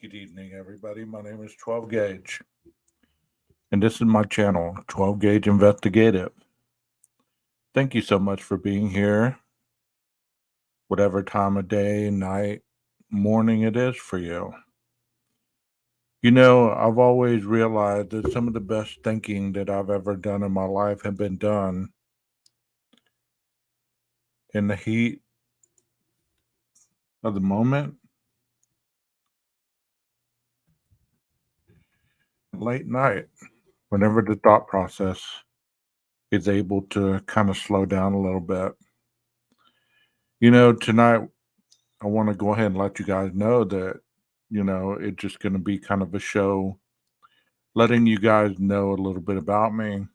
Good evening, everybody. My name is 12 Gauge, and this is my channel, 12 Gauge Investigative. Thank you so much for being here, whatever time of day, night, morning it is for you. I've always realized that some of the best thinking that I've ever done in my life have been done in the heat of the moment, late night, whenever the thought process is able to kind of slow down a little bit. Tonight I want to go ahead and let you guys know that, it's just going to be kind of a show letting you guys know a little bit about me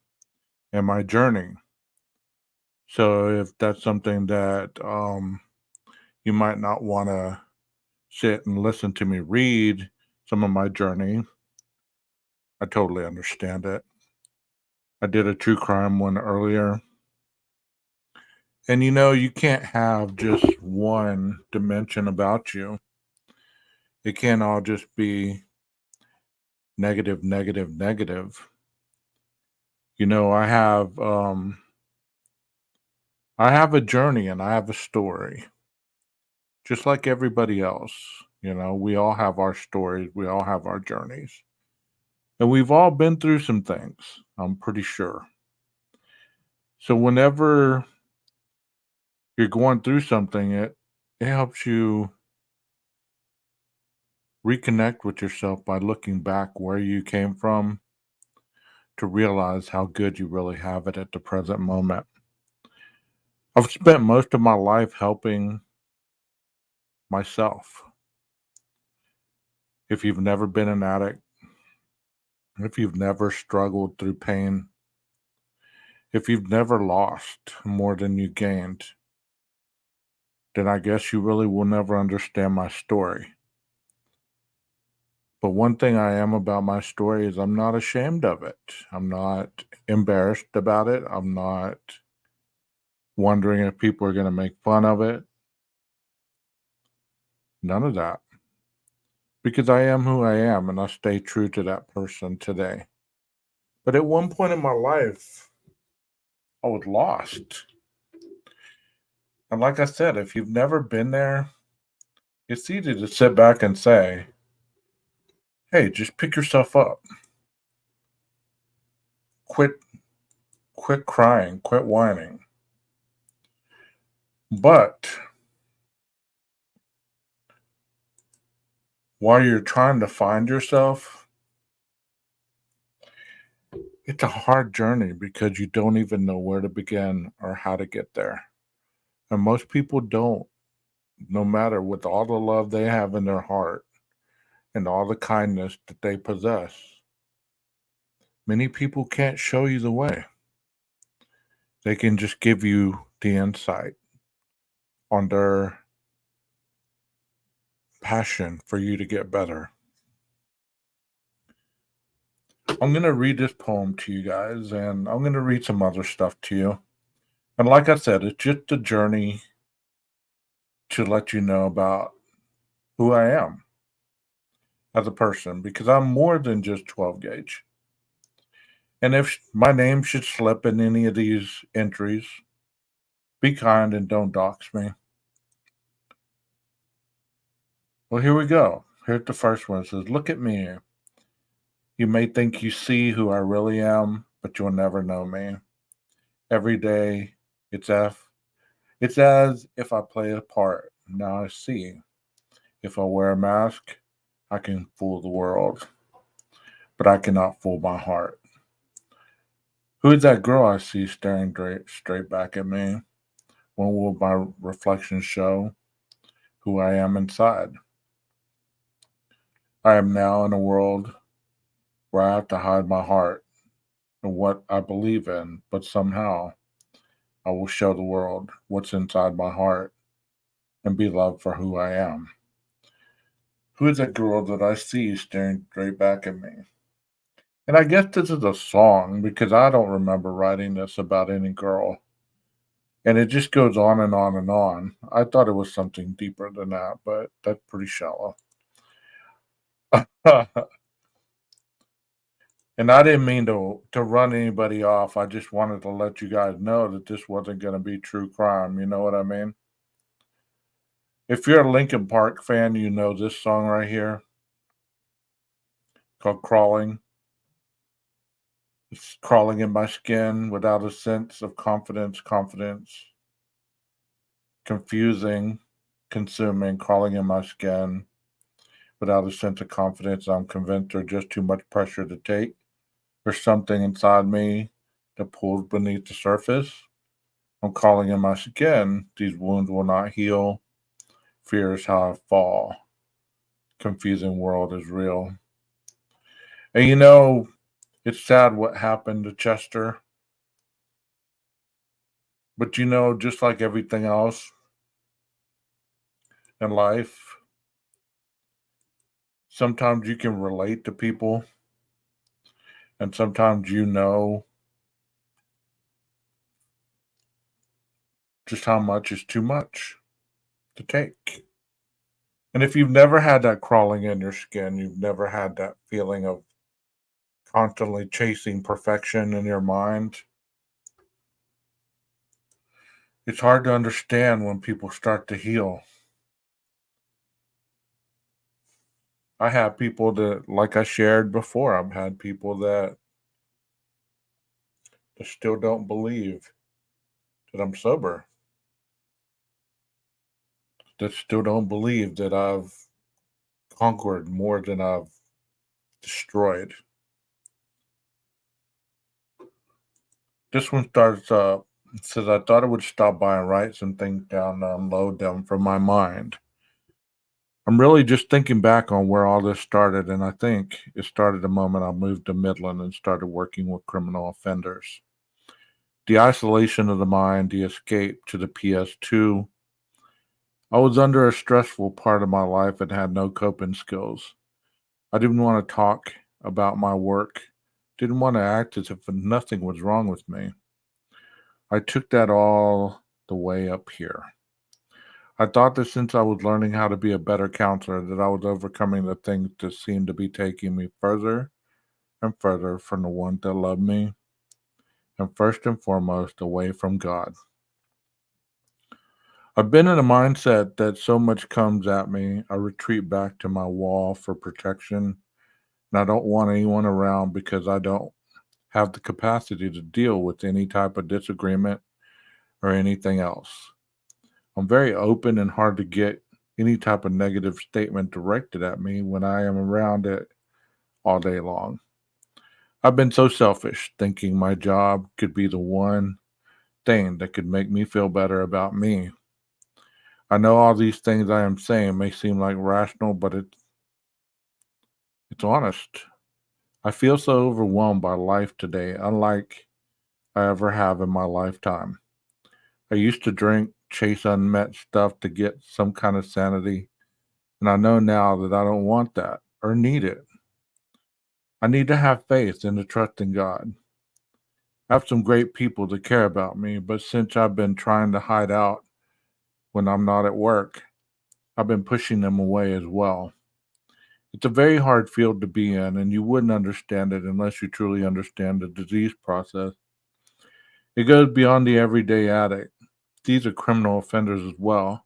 and my journey. So if that's something that you might not want to sit and listen to me read some of my journey, I totally understand it. I did a true crime one earlier. And you can't have just one dimension about you. It can't all just be negative, negative, negative. I have a journey and I have a story. Just like everybody else. We all have our stories, we all have our journeys. And we've all been through some things, I'm pretty sure. So whenever you're going through something, it helps you reconnect with yourself by looking back where you came from to realize how good you really have it at the present moment. I've spent most of my life helping myself. If you've never been an addict, if you've never struggled through pain, if you've never lost more than you gained, then I guess you really will never understand my story. But one thing I am about my story is I'm not ashamed of it. I'm not embarrassed about it. I'm not wondering if people are going to make fun of it. None of that. Because I am who I am and I stay true to that person today. But at one point in my life, I was lost. And like I said, if you've never been there, it's easy to sit back and say, hey, just pick yourself up. Quit quit crying, quit whining. But while you're trying to find yourself, it's a hard journey because you don't even know where to begin or how to get there. And most people don't, no matter with all the love they have in their heart and all the kindness that they possess. Many people can't show you the way. They can just give you the insight on their passion for you to get better. I'm going to read this poem to you guys, and I'm going to read some other stuff to you. And like I said, it's just a journey to let you know about who I am as a person because I'm more than just 12 gauge. And if my name should slip in any of these entries, be kind and don't dox me. Well, here we go. Here's the first one. It says, look at me. You may think you see who I really am, but you'll never know me. Every day, it's it's as if I play a part. Now I see. If I wear a mask, I can fool the world, but I cannot fool my heart. Who is that girl I see staring straight back at me? When will my reflection show who I am inside? I am now in a world where I have to hide my heart and what I believe in, but somehow I will show the world what's inside my heart and be loved for who I am. Who is that girl that I see staring straight back at me? And I guess this is a song because I don't remember writing this about any girl. And it just goes on and on and on. I thought it was something deeper than that, but that's pretty shallow. And I didn't mean to run anybody off. I just wanted to let you guys know that this wasn't going to be true crime. You know what I mean? If you're a Linkin Park fan, you know this song right here called Crawling. It's crawling in my skin without a sense of confidence, confusing, consuming, crawling in my skin without a sense of confidence. I'm convinced there's just too much pressure to take. There's something inside me that pulls beneath the surface. I'm crawling in my skin. These wounds will not heal. Fear is how I fall. Confusing world is real. And it's sad what happened to Chester. But just like everything else in life, sometimes you can relate to people, and sometimes just how much is too much to take. And if you've never had that crawling in your skin, you've never had that feeling of constantly chasing perfection in your mind, it's hard to understand when people start to heal. I have people that, like I shared before, I've had people that still don't believe that I'm sober, that still don't believe that I've conquered more than I've destroyed. This one starts it says, I thought I would stop by and write some things down to unload them from my mind. I'm really just thinking back on where all this started, and I think it started the moment I moved to Midland and started working with criminal offenders. The isolation of the mind, the escape to the PS2. I was under a stressful part of my life and had no coping skills. I didn't want to talk about my work, didn't want to act as if nothing was wrong with me. I took that all the way up here. I thought that since I was learning how to be a better counselor, that I was overcoming the things that seemed to be taking me further and further from the one that loved me, and first and foremost, away from God. I've been in a mindset that so much comes at me, I retreat back to my wall for protection, and I don't want anyone around because I don't have the capacity to deal with any type of disagreement or anything else. I'm very open and hard to get any type of negative statement directed at me when I am around it all day long. I've been so selfish, thinking my job could be the one thing that could make me feel better about me. I know all these things I am saying may seem like rational, but it's honest. I feel so overwhelmed by life today, unlike I ever have in my lifetime. I used to drink, chase unmet stuff to get some kind of sanity, and I know now that I don't want that or need it. I need to have faith and to trust in God. I have some great people that care about me, but since I've been trying to hide out when I'm not at work, I've been pushing them away as well. It's a very hard field to be in, and you wouldn't understand it unless you truly understand the disease process. It goes beyond the everyday addict. These are criminal offenders as well.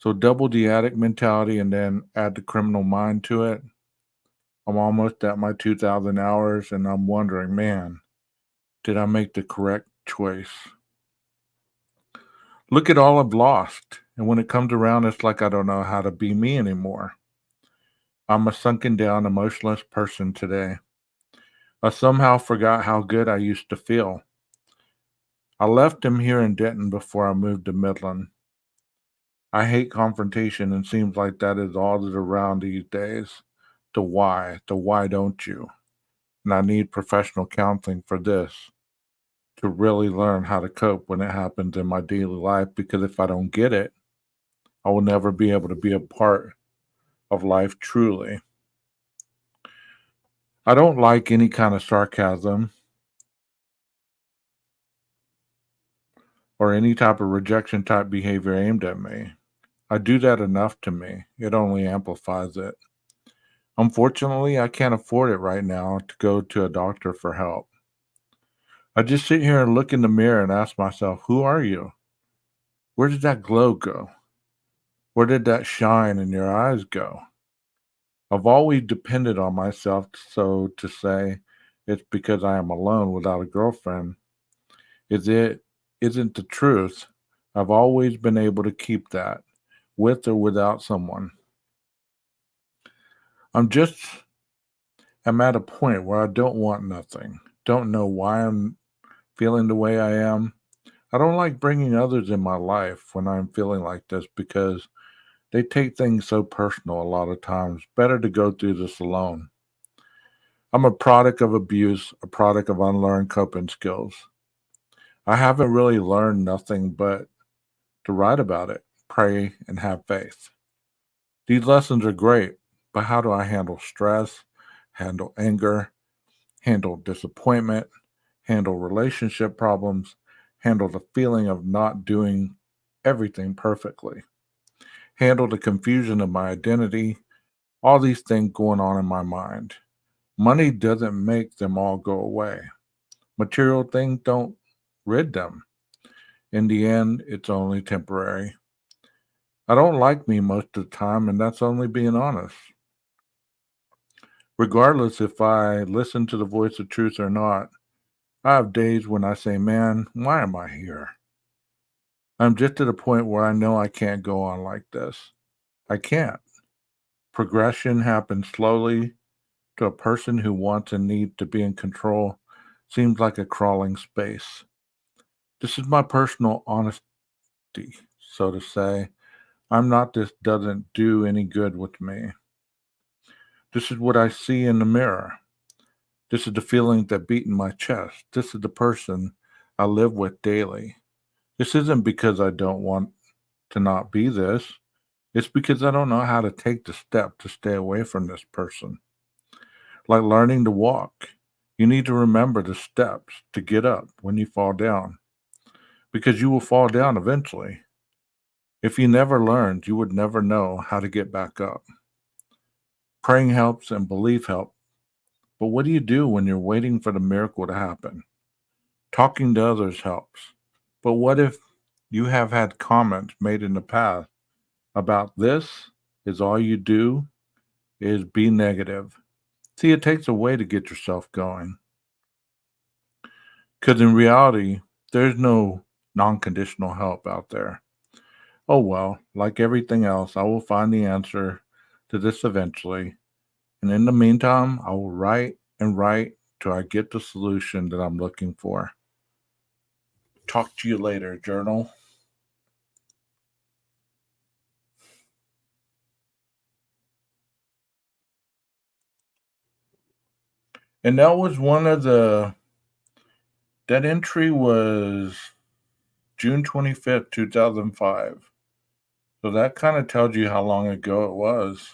So double the addict mentality and then add the criminal mind to it. I'm almost at my 2,000 hours, and I'm wondering, man, did I make the correct choice? Look at all I've lost. And when it comes around, it's like I don't know how to be me anymore. I'm a sunken down, emotionless person today. I somehow forgot how good I used to feel. I left him here in Denton before I moved to Midland. I hate confrontation and seems like that is all that's around these days. The why don't you? And I need professional counseling for this to really learn how to cope when it happens in my daily life because if I don't get it, I will never be able to be a part of life truly. I don't like any kind of sarcasm or any type of rejection type behavior aimed at me. I do that enough to me. It only amplifies it. Unfortunately, I can't afford it right now to go to a doctor for help. I just sit here and look in the mirror and ask myself, who are you? Where did that glow go? Where did that shine in your eyes go? I've always depended on myself, so to say it's because I am alone without a girlfriend is it isn't the truth. I've always been able to keep that with or without someone. I'm just I'm at a point where I don't want nothing. Don't know why I'm feeling the way I am. I don't like bringing others in my life when I'm feeling like this because they take things so personal a lot of times. Better to go through this alone. I'm a product of abuse, a product of unlearned coping skills. I haven't really learned nothing but to write about it, pray, and have faith. These lessons are great, but how do I handle stress, handle anger, handle disappointment, handle relationship problems, handle the feeling of not doing everything perfectly, handle the confusion of my identity, all these things going on in my mind? Money doesn't make them all go away. Material things don't rid them. In the end, it's only temporary. I don't like me most of the time, and that's only being honest. Regardless if I listen to the voice of truth or not, I have days when I say, man, why am I here? I'm just at a point where I know I can't go on like this. I can't. Progression happens slowly to a person who wants and needs to be in control, seems like a crawling space. This is my personal honesty, so to say. I'm not this doesn't do any good with me. This is what I see in the mirror. This is the feeling that beat in my chest. This is the person I live with daily. This isn't because I don't want to not be this. It's because I don't know how to take the step to stay away from this person. Like learning to walk. You need to remember the steps to get up when you fall down because you will fall down eventually. If you never learned, you would never know how to get back up. Praying helps and belief help. But what do you do when you're waiting for the miracle to happen? Talking to others helps. But what if you have had comments made in the past about this is all you do is be negative? See, it takes a way to get yourself going. Because in reality, there's no non conditional help out there. Oh well, like everything else, I will find the answer to this eventually. And in the meantime, I will write and write till I get the solution that I'm looking for. Talk to you later, journal. And that was one of that entry was June 25th, 2005. So that kind of tells you how long ago it was.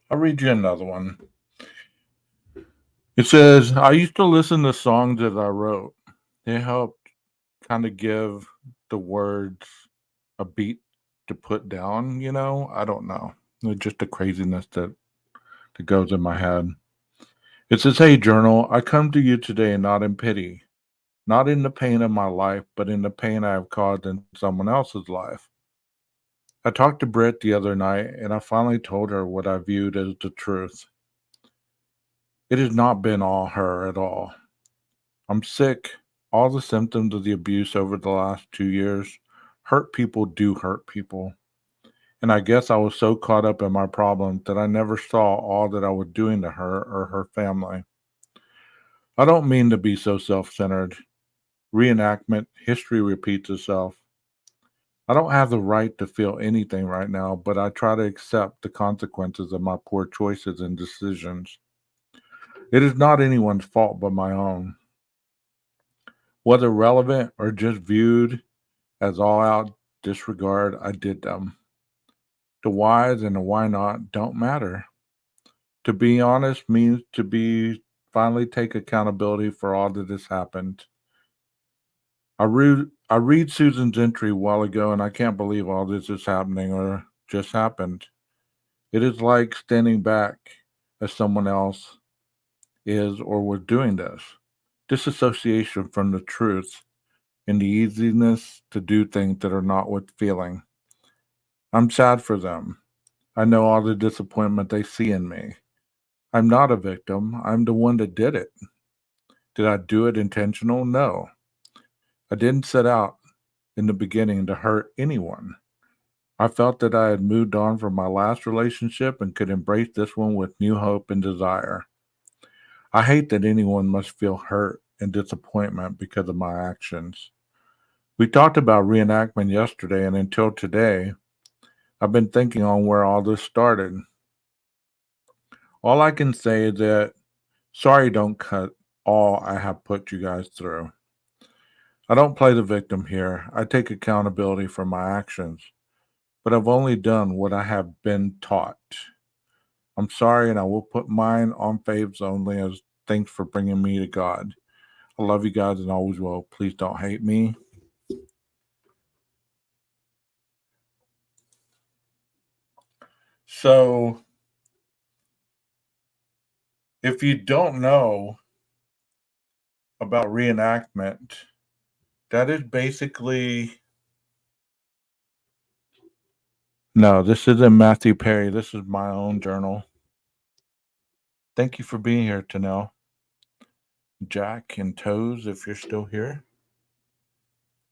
I'll read you another one. It says, I used to listen to songs that I wrote. They helped kind of give the words a beat to put down, I don't know. It's just the craziness that goes in my head. It says, hey, journal, I come to you today not in pity, not in the pain of my life, but in the pain I have caused in someone else's life. I talked to Britt the other night and I finally told her what I viewed as the truth. It has not been all her at all. I'm sick. All the symptoms of the abuse over the last 2 years. Hurt people do hurt people. And I guess I was so caught up in my problems that I never saw all that I was doing to her or her family. I don't mean to be so self centered. Reenactment, history repeats itself. I don't have the right to feel anything right now, but I try to accept the consequences of my poor choices and decisions. It is not anyone's fault but my own. Whether relevant or just viewed as all out disregard, I did them. The whys and the why not don't matter. To be honest means to be finally take accountability for all that has happened. I read Susan's entry a while ago, and I can't believe all this is happening or just happened. It is like standing back as someone else is or was doing this. Disassociation from the truth and the easiness to do things that are not worth feeling. I'm sad for them. I know all the disappointment they see in me. I'm not a victim. I'm the one that did it. Did I do it intentional? No. I didn't set out in the beginning to hurt anyone. I felt that I had moved on from my last relationship and could embrace this one with new hope and desire. I hate that anyone must feel hurt and disappointment because of my actions. We talked about reenactment yesterday, and until today, I've been thinking on where all this started. All I can say is that sorry don't cut all I have put you guys through. I don't play the victim here. I take accountability for my actions, but I've only done what I have been taught. I'm sorry, and I will put mine on faves only as thanks for bringing me to God. I love you guys and always will. Please don't hate me. So, if you don't know about reenactment, that is basically. No, this isn't Matthew Perry. This is my own journal. Thank you for being here, Tanel. Jack and Toes, if you're still here.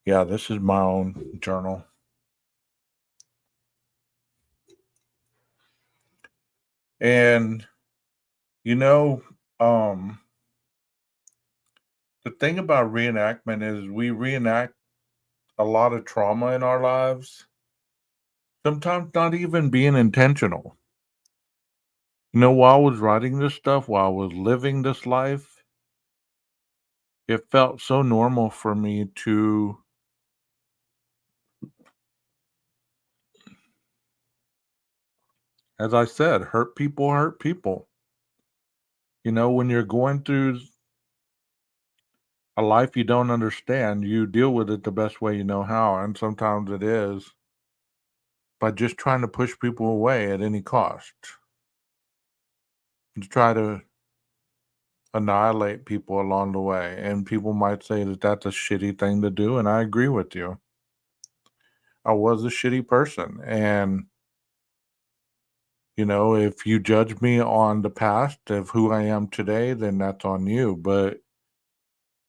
Yeah, this is my own journal. And, you know, um, the thing about reenactment is we reenact a lot of trauma in our lives, sometimes not even being intentional. While I was writing this stuff, while I was living this life, it felt so normal for me to, as I said, hurt people, hurt people. When you're going through a life you don't understand, you deal with it the best way you know how. And sometimes it is by just trying to push people away at any cost, to try to annihilate people along the way. And people might say that that's a shitty thing to do. And I agree with you. I was a shitty person. And, if you judge me on the past of who I am today, then that's on you. But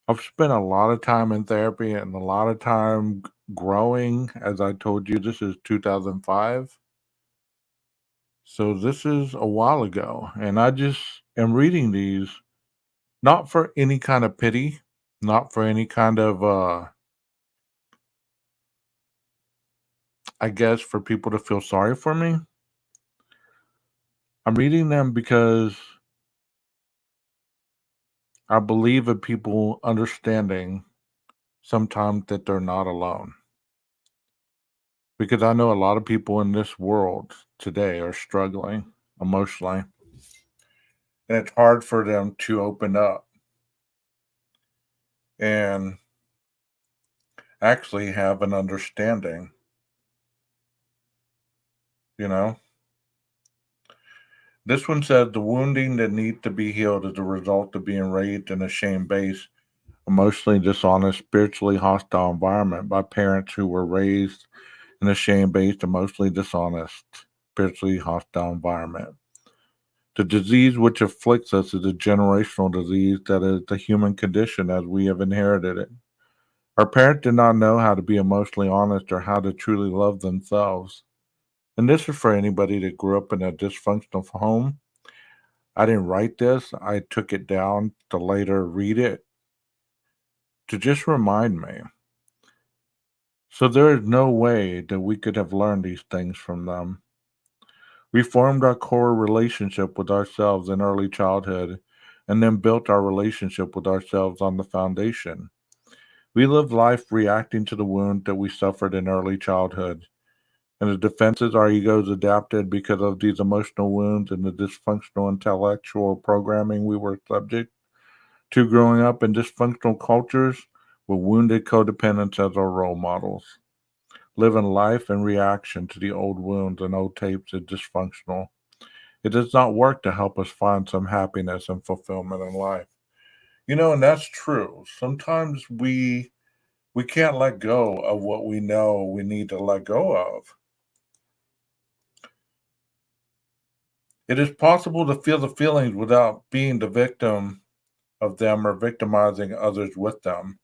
I've spent a lot of time in therapy and a lot of time growing. As I told you, this is 2005. So this is a while ago. And I just am reading these not for any kind of pity, not for any kind of, I guess, for people to feel sorry for me. I'm reading them because I believe in people understanding sometimes that they're not alone. Because I know a lot of people in this world today are struggling emotionally, and it's hard for them to open up and actually have an understanding, you know? This one says the wounding that needs to be healed is a result of being raised in a shame based, emotionally dishonest, spiritually hostile environment by parents who were raised in a shame based, emotionally dishonest, spiritually hostile environment. The disease which afflicts us is a generational disease that is the human condition as we have inherited it. Our parents did not know how to be emotionally honest or how to truly love themselves. And this is for anybody that grew up in a dysfunctional home. I didn't write this, I took it down to later read it to just remind me. So there is no way that we could have learned these things from them. We formed our core relationship with ourselves in early childhood and then built our relationship with ourselves on the foundation. We live life reacting to the wound that we suffered in early childhood. And the defenses our egos adapted because of these emotional wounds and the dysfunctional intellectual programming we were subject to growing up in dysfunctional cultures with wounded codependents as our role models. Living life in reaction to the old wounds and old tapes is dysfunctional. It does not work to help us find some happiness and fulfillment in life. And that's true. Sometimes we can't let go of what we know we need to let go of. It is possible to feel the feelings without being the victim of them or victimizing others with them.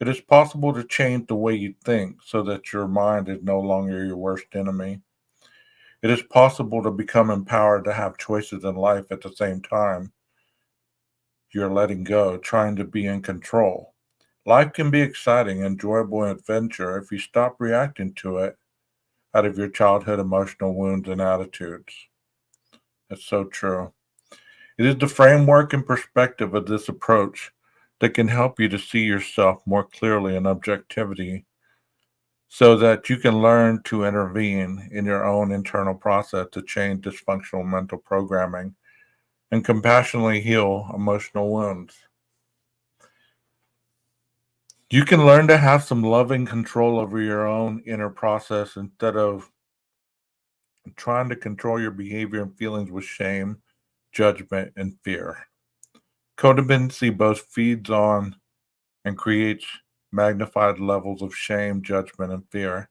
It is possible to change the way you think so that your mind is no longer your worst enemy. It is possible to become empowered to have choices in life at the same time you're letting go, trying to be in control. Life can be exciting, enjoyable adventure if you stop reacting to it out of your childhood emotional wounds and attitudes. That's so true. It is the framework and perspective of this approach that can help you to see yourself more clearly in objectivity so that you can learn to intervene in your own internal process to change dysfunctional mental programming and compassionately heal emotional wounds. You can learn to have some loving control over your own inner process instead of trying to control your behavior and feelings with shame, judgment, and fear. Codependency both feeds on and creates magnified levels of shame, judgment, and fear.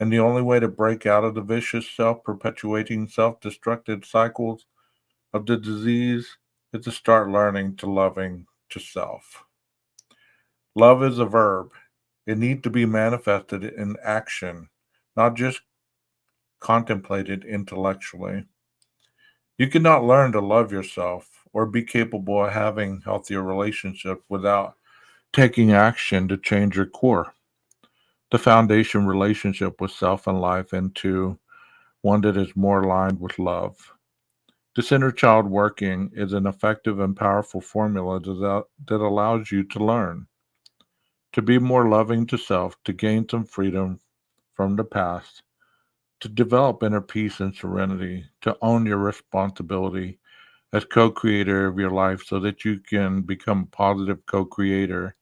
And the only way to break out of the vicious, self perpetuating, self destructive cycles of the disease is to start learning to loving to self. Love is a verb, it needs to be manifested in action, not just contemplated intellectually. You cannot learn to love yourself or be capable of having healthier relationships without taking action to change your core, the foundation relationship with self and life, into one that is more aligned with love. This inner child working is an effective and powerful formula that allows you to learn to be more loving to self, to gain some freedom from the past, to develop inner peace and serenity, to own your responsibility as co creator of your life so that you can become a positive co creator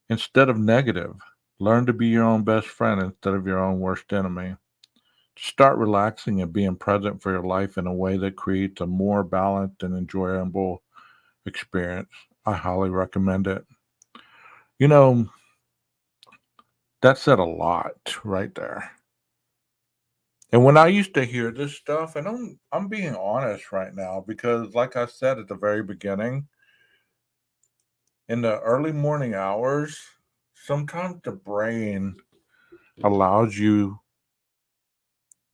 instead of negative. Learn to be your own best friend instead of your own worst enemy. Start relaxing and being present for your life in a way that creates a more balanced and enjoyable experience. I highly recommend it. You know, that said a lot right there. And when I used to hear this stuff, and I'm being honest right now because like I said at the very beginning, in the early morning hours, sometimes the brain allows you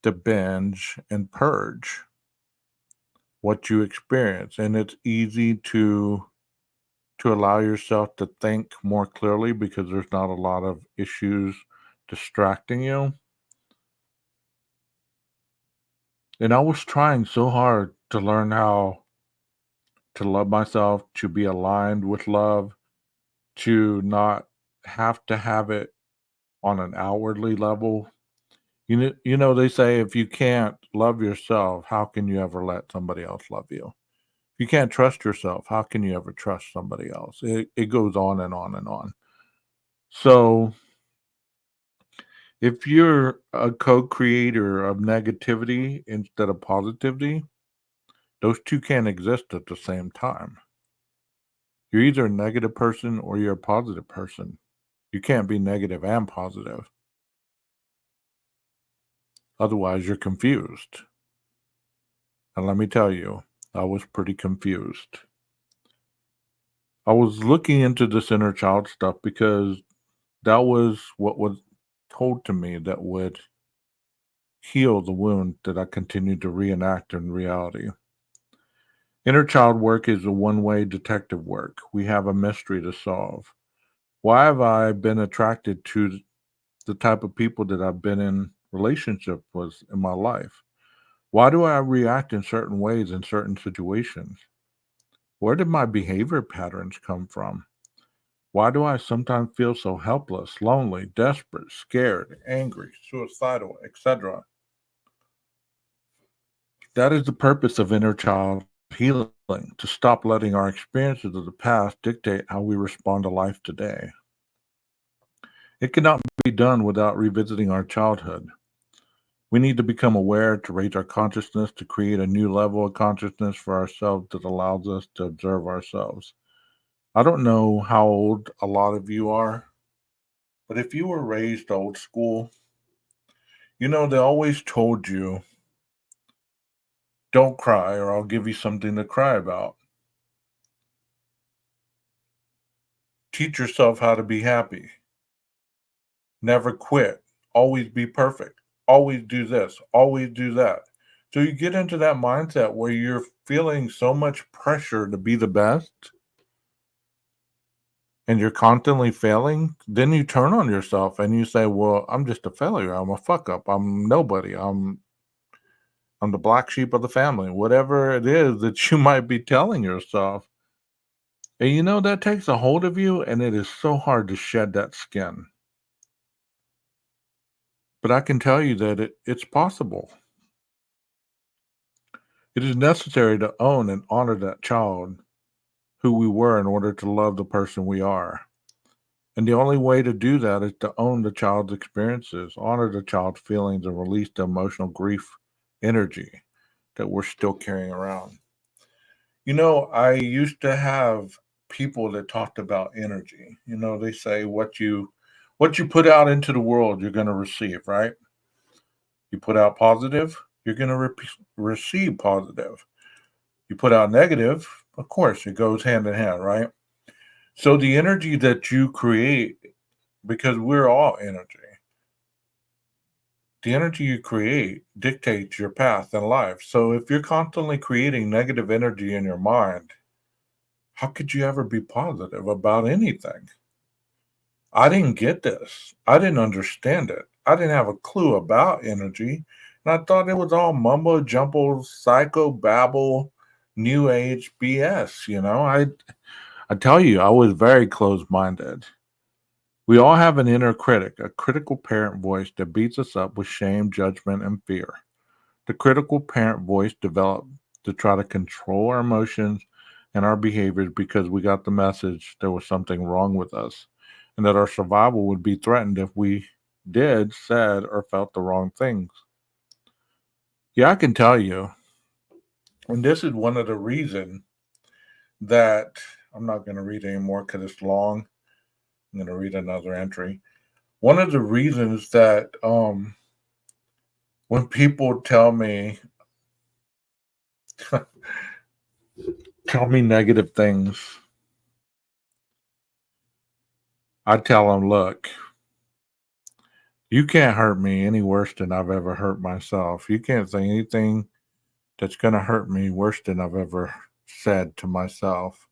to binge and purge what you experience, and it's easy to allow yourself to think more clearly because there's not a lot of issues distracting you. And I was trying so hard to learn how to love myself, to be aligned with love, to not have to have it on an outwardly level. They say if you can't love yourself, how can you ever let somebody else love you? If you can't trust yourself, how can you ever trust somebody else? It goes on and on and on. So if you're a co-creator of negativity instead of positivity, those two can't exist at the same time. You're either a negative person or you're a positive person. You can't be negative and positive. Otherwise, you're confused. And let me tell you, I was pretty confused. I was looking into this inner child stuff because that was what was told to me that would heal the wound that I continued to reenact in reality. Inner child work is a one way detective work. We have a mystery to solve. Why have I been attracted to the type of people that I've been in relationship with in my life? Why do I react in certain ways in certain situations? Where did my behavior patterns come from? Why do I sometimes feel so helpless, lonely, desperate, scared, angry, suicidal, etc.? That is the purpose of inner child healing. to stop letting our experiences of the past dictate how we respond to life today. It cannot be done without revisiting our childhood. We need to become aware to raise our consciousness, to create a new level of consciousness for ourselves that allows us to observe ourselves. I don't know how old a lot of you are, but if you were raised old school, they always told you, don't cry or I'll give you something to cry about. Teach yourself how to be happy. Never quit. Always be perfect. Always do this. Always do that. So you get into that mindset where you're feeling so much pressure to be the best and you're constantly failing. Then you turn on yourself and you say, well, I'm just a failure. I'm a fuck up. I'm nobody. I'm the black sheep of the family. Whatever it is that you might be telling yourself. And that takes a hold of you and it is so hard to shed that skin. But I can tell you that it's possible. It is necessary to own and honor that child who we were in order to love the person we are. And the only way to do that is to own the child's experiences, honor the child's feelings, and release the emotional grief energy that we're still carrying around. I used to have people that talked about energy. They say what you put out into the world, you're going to receive, right? You put out positive, you're going to receive positive. You put out negative, of course, it goes hand in hand, right? So the energy that you create, because we're all energy, the energy you create dictates your path in life. So if you're constantly creating negative energy in your mind, how could you ever be positive about anything? I didn't get this. I didn't understand it. I didn't have a clue about energy. And I thought it was all mumbo jumbo, psycho babble, new age BS. I tell you, I was very closed minded. We all have an inner critic, a critical parent voice that beats us up with shame, judgment, and fear. The critical parent voice developed to try to control our emotions and our behaviors because we got the message there was something wrong with us and that our survival would be threatened if we did, said, or felt the wrong things. Yeah, I can tell you, and this is one of the reasons that I'm not going to read anymore because it's long. I'm going to read another entry. One of the reasons that when people tell me negative things, I tell them, look, you can't hurt me any worse than I've ever hurt myself. You can't say anything that's going to hurt me worse than I've ever said to myself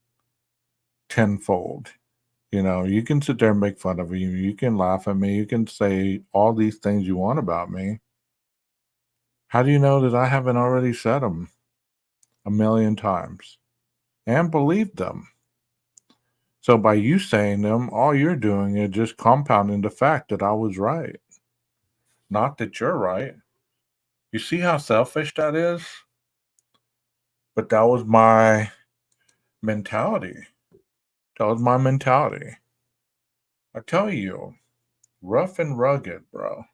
tenfold. You can sit there and make fun of me. You can laugh at me. You can say all these things you want about me. How do you know that I haven't already said them a million times and believed them? So by you saying them, all you're doing is just compounding the fact that I was right. Not that you're right. You see how selfish that is? But that was my mentality. That was my mentality. I tell you, rough and rugged, bro.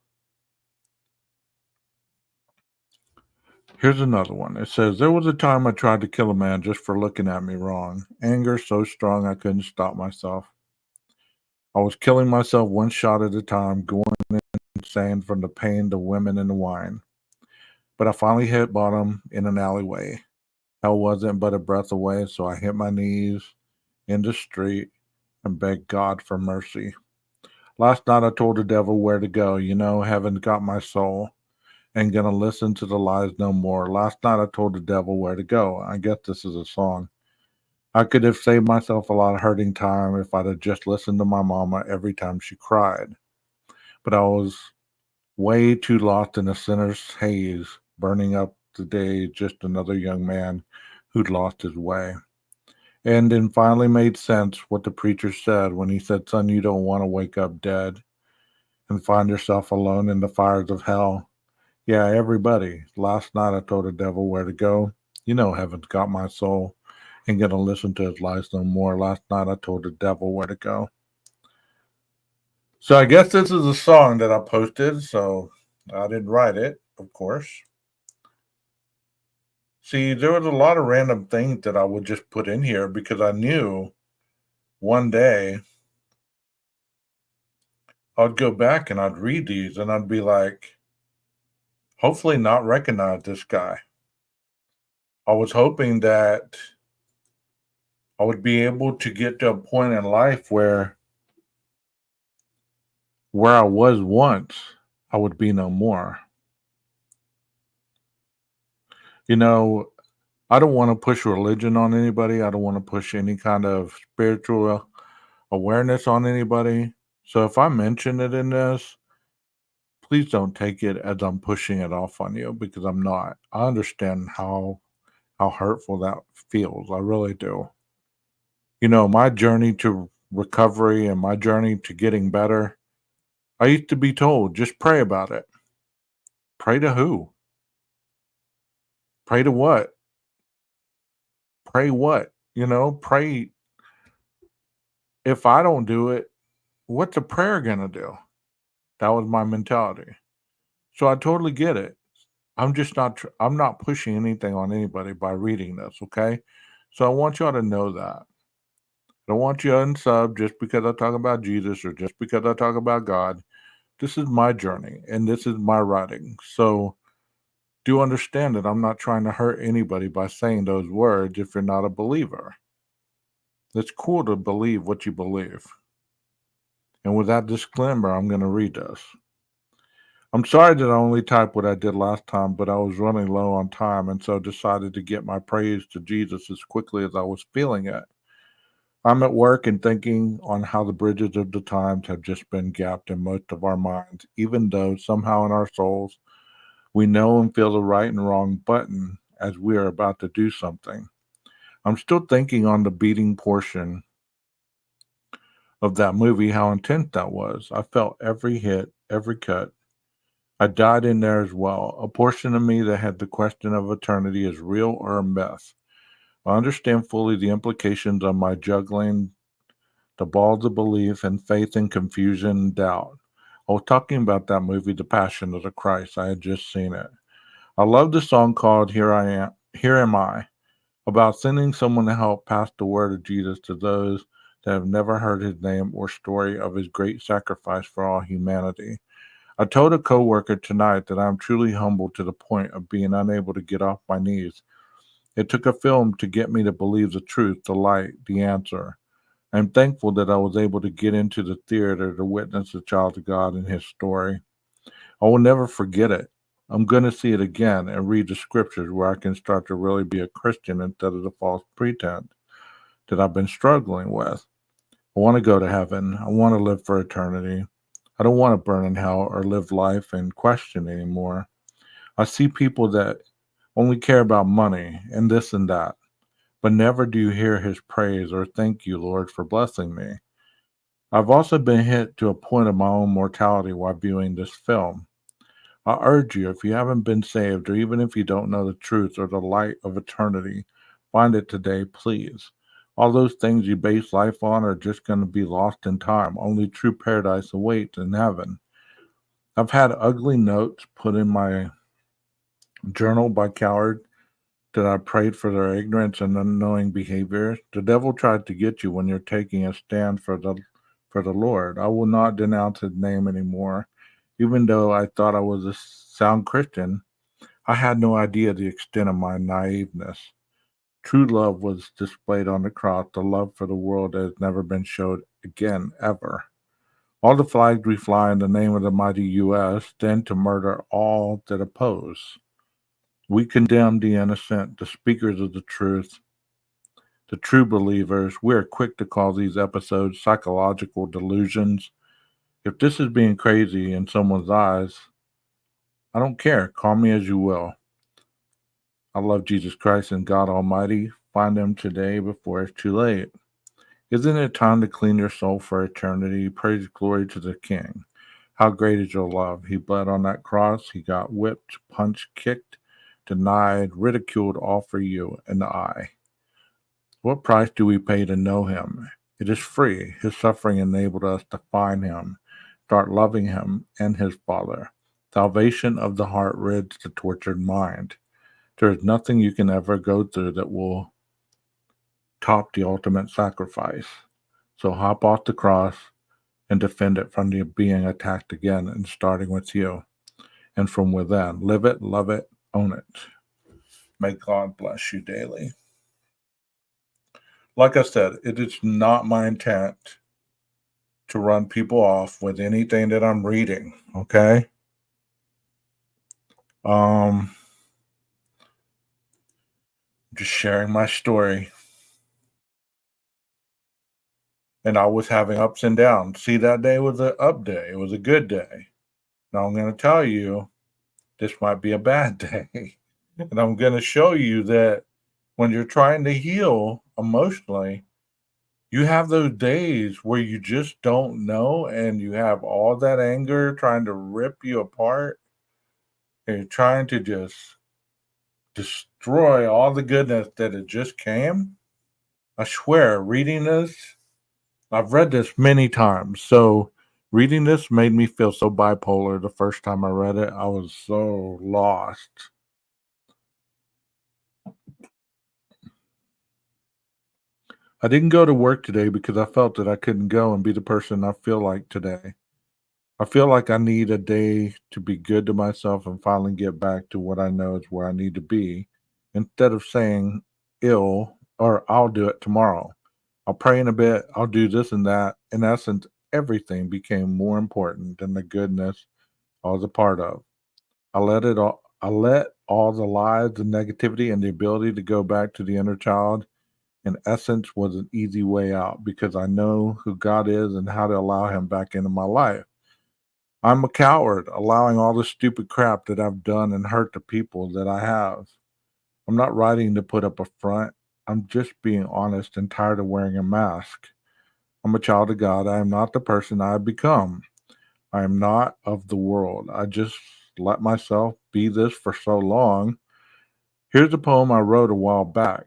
Here's another one. It says, there was a time I tried to kill a man just for looking at me wrong. Anger so strong I couldn't stop myself. I was killing myself one shot at a time, going insane from the pain, the women, and the wine. But I finally hit bottom in an alleyway. Hell wasn't but a breath away, so I hit my knees in the street and begged God for mercy. Last night I told the devil where to go. Heaven's got my soul. Ain't gonna listen to the lies no more. Last night I told the devil where to go. I guess this is a song. I could have saved myself a lot of hurting time if I'd have just listened to my mama every time she cried. But I was way too lost in a sinner's haze, burning up the day just another young man who'd lost his way. And then finally made sense what the preacher said when he said, son, you don't want to wake up dead and find yourself alone in the fires of hell. Yeah, everybody. Last night I told the devil where to go. Heaven's got my soul. Ain't gonna listen to his lies no more. Last night I told the devil where to go. So I guess this is a song that I posted, so I didn't write it, of course. See, there was a lot of random things that I would just put in here because I knew one day I'd go back and I'd read these and I'd be like, hopefully not recognize this guy. I was hoping that I would be able to get to a point in life where I was once, I would be no more. You know, I don't want to push religion on anybody. I don't want to push any kind of spiritual awareness on anybody. So if I mention it in this, please don't take it as I'm pushing it off on you because I'm not. I understand how hurtful that feels. I really do. My journey to recovery and my journey to getting better, I used to be told just pray about it. Pray to who? Pray to what? Pray what? Pray. If I don't do it, what's a prayer going to do? That was my mentality. So I totally get it. I'm not pushing anything on anybody by reading this, okay? So I want y'all to know that. I don't want you to unsub just because I talk about Jesus or just because I talk about God. This is my journey and this is my writing. So do understand that I'm not trying to hurt anybody by saying those words if you're not a believer. It's cool to believe what you believe. And with that disclaimer, I'm going to read this. I'm sorry that I only typed what I did last time, but I was running low on time and so decided to get my praise to Jesus as quickly as I was feeling it. I'm at work and thinking on how the bridges of the times have just been gapped in most of our minds, even though somehow in our souls we know and feel the right and wrong button as we are about to do something. I'm still thinking on the beating portion of that movie, how intense that was. I felt every hit, every cut. I died in there as well. A portion of me that had the question of eternity is real or a myth. I understand fully the implications of my juggling the balls of belief and faith and confusion and doubt. I was talking about that movie, The Passion of the Christ. I had just seen it. I love the song called Here Am I, about sending someone to help pass the word of Jesus to those that have never heard his name or story of his great sacrifice for all humanity. I told a coworker tonight that I'm truly humbled to the point of being unable to get off my knees. It took a film to get me to believe the truth, the light, the answer. I'm thankful that I was able to get into the theater to witness the child of God and his story. I will never forget it. I'm going to see it again and read the scriptures where I can start to really be a Christian instead of the false pretense that I've been struggling with. I want to go to heaven. I want to live for eternity. I don't want to burn in hell or live life in question anymore. I see people that only care about money and this and that, but never do you hear his praise or thank you, Lord, for blessing me. I've also been hit to a point of my own mortality while viewing this film. I urge you, if you haven't been saved, or even if you don't know the truth or the light of eternity, find it today, please. All those things you base life on are just going to be lost in time. Only true paradise awaits in heaven. I've had ugly notes put in my journal by cowards that I prayed for their ignorance and unknowing behavior. The devil tried to get you when you're taking a stand for the Lord. I will not denounce his name anymore. Even though I thought I was a sound Christian, I had no idea the extent of my naiveness. True love was displayed on the cross, the love for the world that has never been showed again, ever. All the flags we fly in the name of the mighty U.S. stand to murder all that oppose. We condemn the innocent, the speakers of the truth, the true believers. We are quick to call these episodes psychological delusions. If this is being crazy in someone's eyes, I don't care. Call me as you will. I love Jesus Christ and God Almighty. Find him today before it's too late. Isn't it time to clean your soul for eternity? Praise glory to the King. How great is your love? He bled on that cross. He got whipped, punched, kicked, denied, ridiculed, all for you and I. What price do we pay to know him? It is free. His suffering enabled us to find him, start loving him and his Father. Salvation of the heart rids the tortured mind. There is nothing you can ever go through that will top the ultimate sacrifice. So hop off the cross and defend it from the being attacked again and starting with you. And from within, live it, love it, own it. May God bless you daily. Like I said, it is not my intent to run people off with anything that I'm reading, okay? Just sharing my story. And I was having ups and downs. See, that day was an up day. It was a good day. Now I'm going to tell you this might be a bad day. And I'm going to show you that when you're trying to heal emotionally, you have those days where you just don't know and you have all that anger trying to rip you apart and you're trying to just destroy all the goodness that it just came. I swear, reading this, I've read this many times. So reading this made me feel so bipolar the first time I read it. I was so lost. I didn't go to work today because I felt that I couldn't go and be the person I feel like today. I feel like I need a day to be good to myself and finally get back to what I know is where I need to be instead of saying ill or I'll do it tomorrow. I'll pray in a bit, I'll do this and that. In essence, everything became more important than the goodness I was a part of. I let all the lies, the negativity, and the ability to go back to the inner child in essence was an easy way out because I know who God is and how to allow him back into my life. I'm a coward, allowing all the stupid crap that I've done and hurt the people that I have. I'm not writing to put up a front. I'm just being honest and tired of wearing a mask. I'm a child of God. I am not the person I have become. I am not of the world. I just let myself be this for so long. Here's a poem I wrote a while back.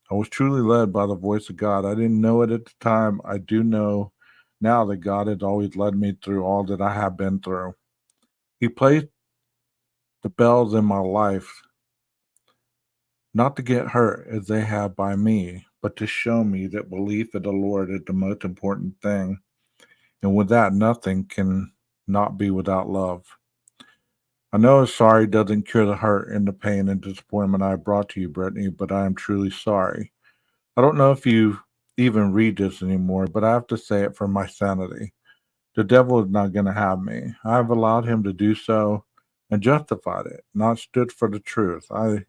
I was truly led by the voice of God. I didn't know it at the time. I do know now that God has always led me through all that I have been through. He placed the bells in my life not to get hurt as they have by me, but to show me that belief in the Lord is the most important thing. And with that, nothing can not be without love. I know a sorry doesn't cure the hurt and the pain and disappointment I brought to you, Brittany, but I am truly sorry. I don't know if you even read this anymore, but I have to say it for my sanity. The devil is not going to have me. I have allowed him to do so and justified it, not stood for the truth I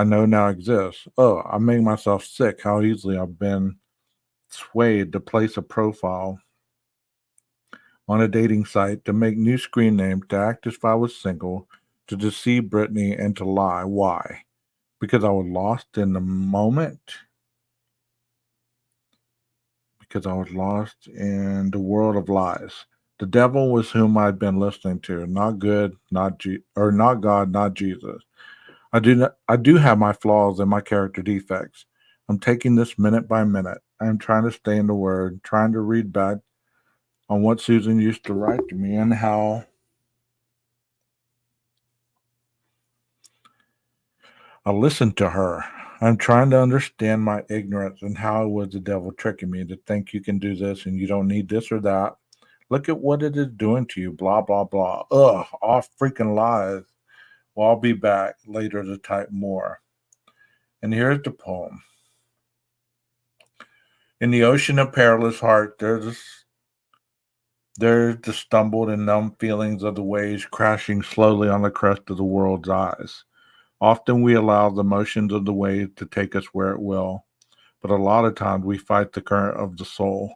know now exists. Oh, I make myself sick how easily I've been swayed to place a profile on a dating site, to make new screen names, to act as if I was single, to deceive Brittany and to lie. Why? Because I was lost in the moment? Because I was lost in the world of lies. The devil was whom I'd been listening to, not good, not God, not Jesus. I do have my flaws and my character defects. I'm taking this minute by minute. I'm trying to stay in the word, trying to read back on what Susan used to write to me and how I listened to her. I'm trying to understand my ignorance and how it was the devil tricking me to think you can do this and you don't need this or that. Look at what it is doing to you, blah, blah, blah. Ugh, all freaking lies. Well, I'll be back later to type more. And here's the poem. In the ocean of perilous heart, there's the stumbled and numb feelings of the waves crashing slowly on the crest of the world's eyes. Often we allow the motions of the wave to take us where it will, but a lot of times we fight the current of the soul.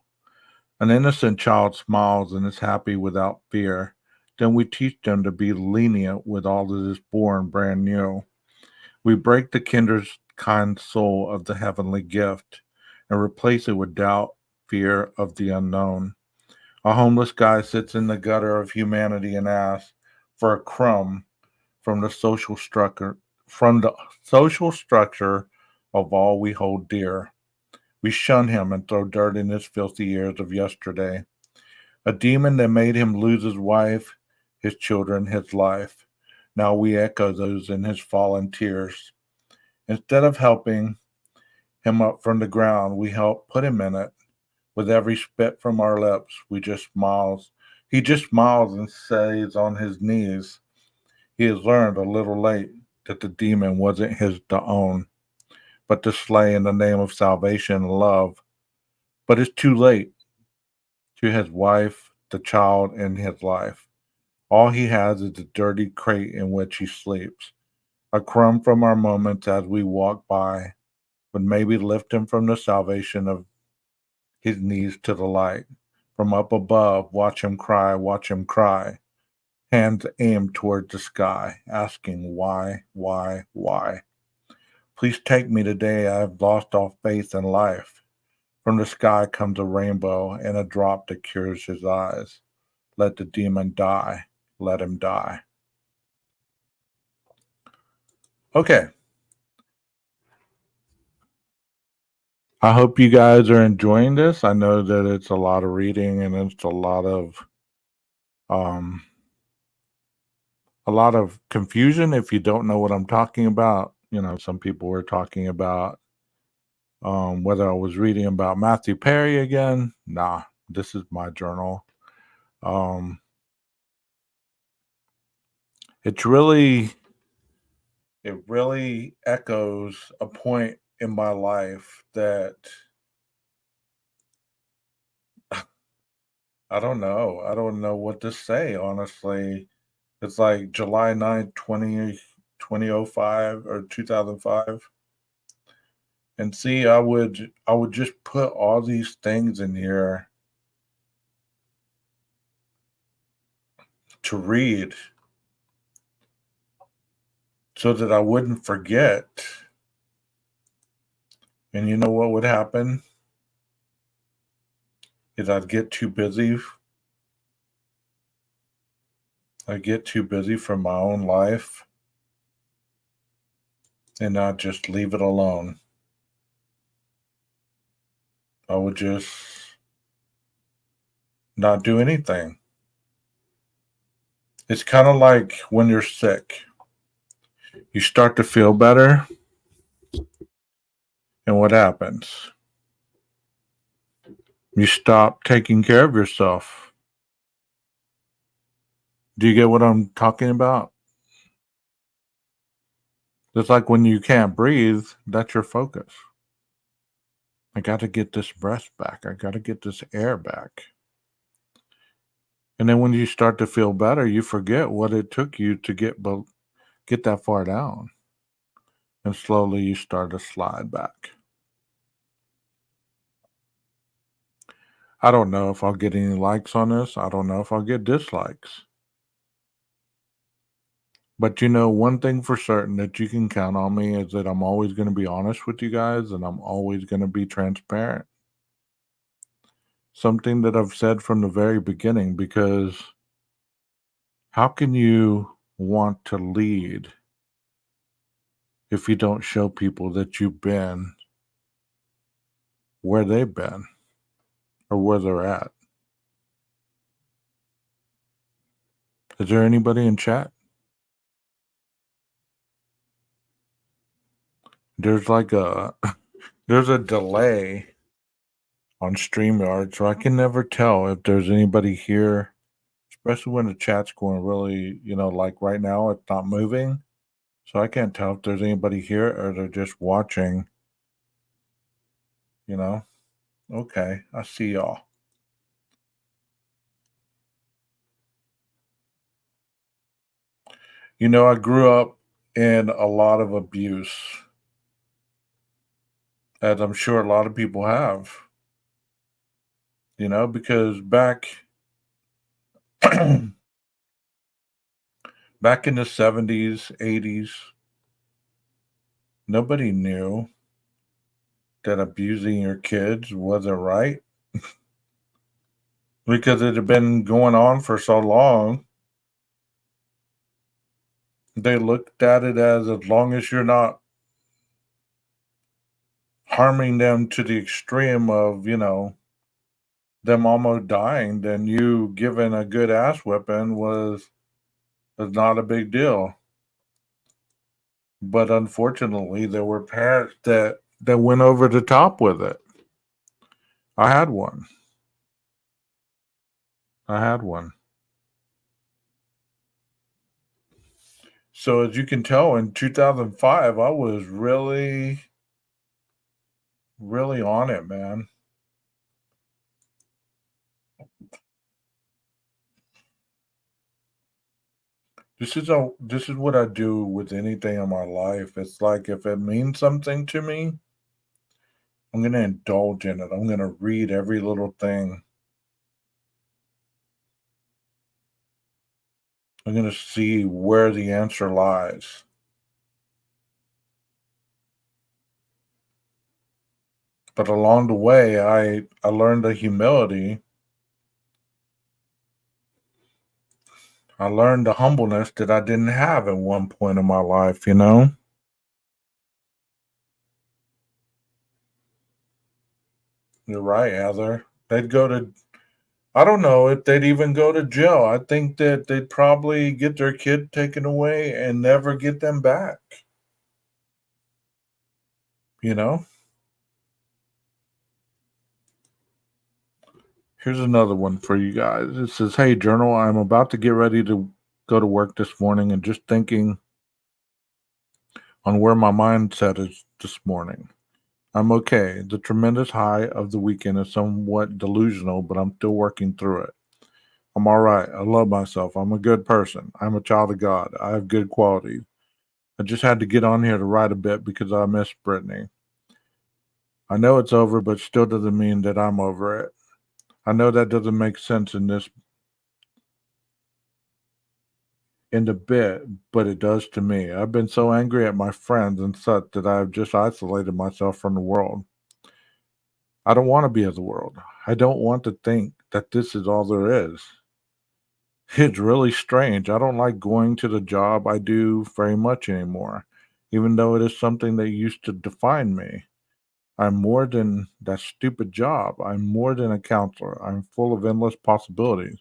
An innocent child smiles and is happy without fear. Then we teach them to be lenient with all that is born brand new. We break the kind soul of the heavenly gift and replace it with doubt, fear of the unknown. A homeless guy sits in the gutter of humanity and asks for a crumb from the social structure of all we hold dear. We shun him and throw dirt in his filthy ears of yesterday. A demon that made him lose his wife, his children, his life. Now we echo those in his fallen tears. Instead of helping him up from the ground, we help put him in it. With every spit from our lips, we just smiles. He just smiles and says on his knees, he has learned a little late that the demon wasn't his to own, but to slay in the name of salvation and love. But it's too late to his wife, the child, and his life. All he has is the dirty crate in which he sleeps. A crumb from our moments as we walk by would maybe lift him from the salvation of his knees to the light. From up above, watch him cry, hands aimed toward the sky, asking why, why? Please take me today, I have lost all faith in life. From the sky comes a rainbow and a drop that cures his eyes. Let the demon die, let him die. Okay. I hope you guys are enjoying this. I know that it's a lot of reading and it's um a lot of confusion if you don't know what I'm talking about. You know, some people were talking about whether I was reading about Matthew Perry again. Nah, this is my journal. Um it's really it really echoes a point in my life that I don't know. I don't know what to say, honestly. It's like July 9th, 2005 or 2005. And see, I would just put all these things in here to read so that I wouldn't forget. And you know what would happen? Is I'd get too busy. I get too busy for my own life and not just leave it alone. I would just not do anything. It's kind of like when you're sick. You start to feel better, and what happens? You stop taking care of yourself. Do you get what I'm talking about? It's like when you can't breathe, that's your focus. I got to get this breath back. I got to get this air back. And then when you start to feel better, you forget what it took you to get that far down. And slowly you start to slide back. I don't know if I'll get any likes on this. I don't know if I'll get dislikes. But you know, one thing for certain that you can count on me is that I'm always going to be honest with you guys and I'm always going to be transparent. Something that I've said from the very beginning, because how can you want to lead if you don't show people that you've been where they've been or where they're at? Is there anybody in chat? There's like there's a delay on StreamYard, so I can never tell if there's anybody here, especially when the chat's going really, like right now, it's not moving. So I can't tell if there's anybody here or they're just watching, you know. Okay, I see y'all. I grew up in a lot of abuse, as I'm sure a lot of people have, because back in the 70s, 80s, nobody knew that abusing your kids wasn't right because it had been going on for so long. They looked at it as long as you're not harming them to the extreme of, them almost dying, then you giving a good ass whipping was not a big deal. But unfortunately, there were parents that went over the top with it. I had one. I had one. So as you can tell, in 2005, I was really, really on it, man. This is what I do with anything in my life. It's like if it means something to me, I'm gonna indulge in it. I'm gonna read every little thing. I'm gonna see where the answer lies. But along the way, I learned the humility. I learned the humbleness that I didn't have at one point in my life, you know? You're right, Heather. They'd go to I don't know if they'd even go to jail. I think that they'd probably get their kid taken away and never get them back, you know? Here's another one for you guys. It says, "Hey, Journal, I'm about to get ready to go to work this morning and just thinking on where my mindset is this morning. I'm okay. The tremendous high of the weekend is somewhat delusional, but I'm still working through it. I'm all right. I love myself. I'm a good person. I'm a child of God. I have good qualities. I just had to get on here to write a bit because I miss Brittany. I know it's over, but still doesn't mean that I'm over it. I know that doesn't make sense in the bit, but it does to me. I've been so angry at my friends and such that I have just isolated myself from the world. I don't want to be of the world. I don't want to think that this is all there is. It's really strange. I don't like going to the job I do very much anymore, even though it is something that used to define me. I'm more than that stupid job. I'm more than a counselor. I'm full of endless possibilities.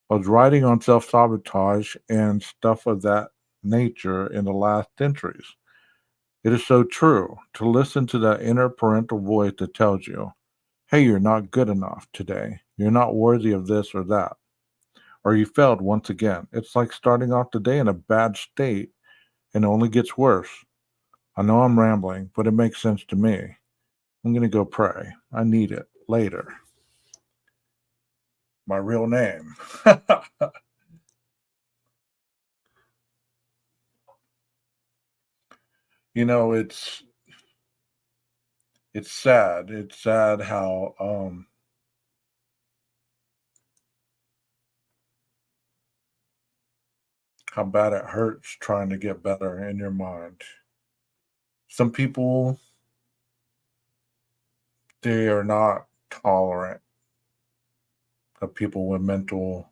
I was writing on self sabotage and stuff of that nature in the last centuries. It is so true to listen to that inner parental voice that tells you, hey, you're not good enough today. You're not worthy of this or that. Or you failed once again. It's like starting off the day in a bad state and it only gets worse. I know I'm rambling, but it makes sense to me. I'm going to go pray. I need it later. My real name. you know, it's sad. It's sad how bad it hurts trying to get better in your mind. Some people they are not tolerant of people with mental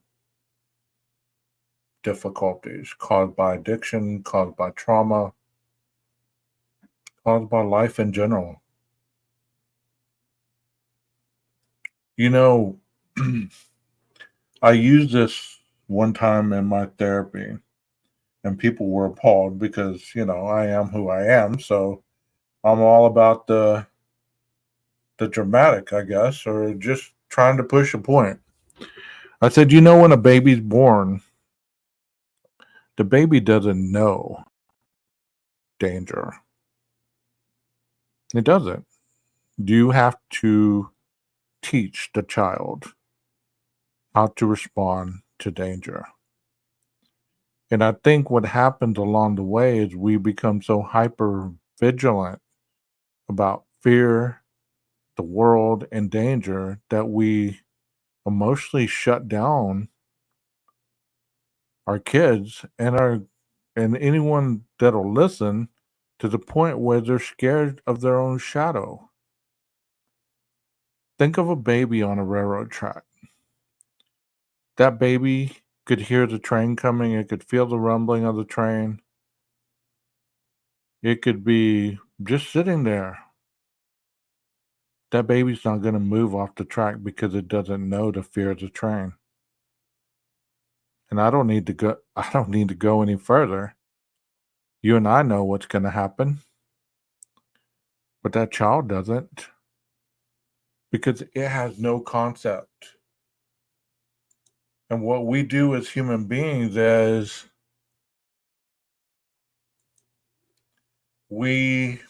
difficulties caused by addiction, caused by trauma, caused by life in general. You know, I used this one time in my therapy, and people were appalled because, I am who I am. So I'm all about the dramatic, I guess, or just trying to push a point. I said, when a baby's born, the baby doesn't know danger. It doesn't. You have to teach the child how to respond to danger. And I think what happens along the way is we become so hyper vigilant about fear, the world, and danger that we emotionally shut down our kids and anyone that'll listen to the point where they're scared of their own shadow. Think of a baby on a railroad track. That baby could hear the train coming, it could feel the rumbling of the train. It could be just sitting there that baby's not going to move off the track because it doesn't know to fear the train. And I don't need to go any further. You and I know what's going to happen, but that child doesn't because it has no concept. And what we do as human beings is we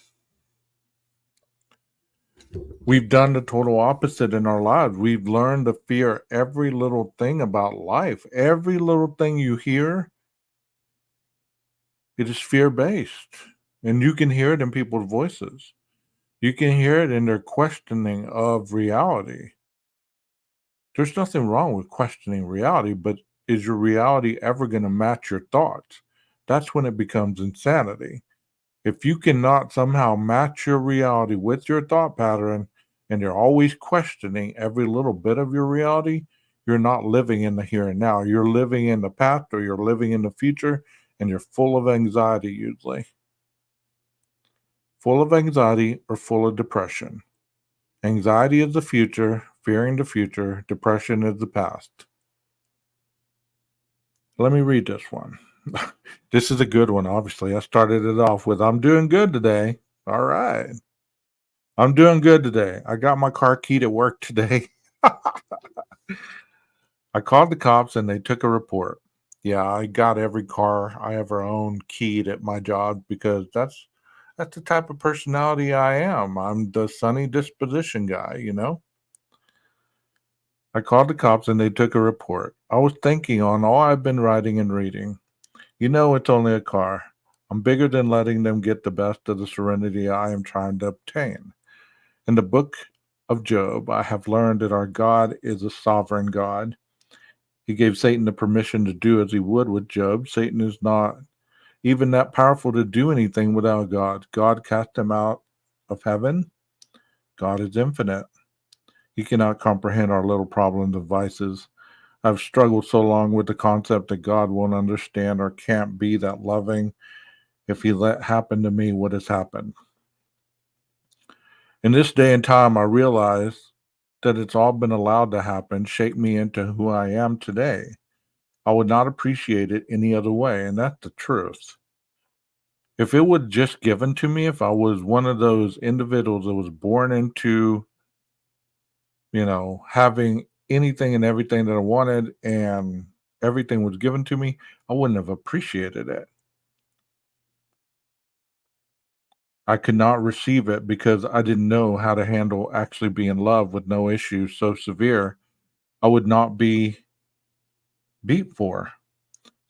we've done the total opposite in our lives. We've learned to fear every little thing about life. Every little thing you hear, it is fear-based. And you can hear it in people's voices. You can hear it in their questioning of reality. There's nothing wrong with questioning reality, but is your reality ever going to match your thoughts? That's when it becomes insanity. If you cannot somehow match your reality with your thought pattern and you're always questioning every little bit of your reality, you're not living in the here and now. You're living in the past or you're living in the future, and you're full of anxiety usually. Full of anxiety or full of depression. Anxiety is the future, fearing the future, depression is the past. Let me read this one. This is a good one, obviously. I started it off with, I'm doing good today. All right. I'm doing good today. I got my car keyed at work today. I called the cops and they took a report. Yeah, I got every car I ever owned keyed at my job because that's the type of personality I am. I'm the sunny disposition guy. I called the cops and they took a report. I was thinking on all I've been writing and reading. It's only a car. I'm bigger than letting them get the best of the serenity I am trying to obtain. In the book of Job, I have learned that our God is a sovereign God. He gave Satan the permission to do as he would with Job. Satan is not even that powerful to do anything without God. God cast him out of heaven. God is infinite. He cannot comprehend our little problems and vices. I've struggled so long with the concept that God won't understand or can't be that loving if he let happen to me what has happened. In this day and time, I realize that it's all been allowed to happen, shape me into who I am today. I would not appreciate it any other way, and that's the truth. If it was just given to me, if I was one of those individuals that was born into, having anything and everything that I wanted and everything was given to me, I wouldn't have appreciated it. I could not receive it because I didn't know how to handle actually being loved with no issues so severe I would not be beat for.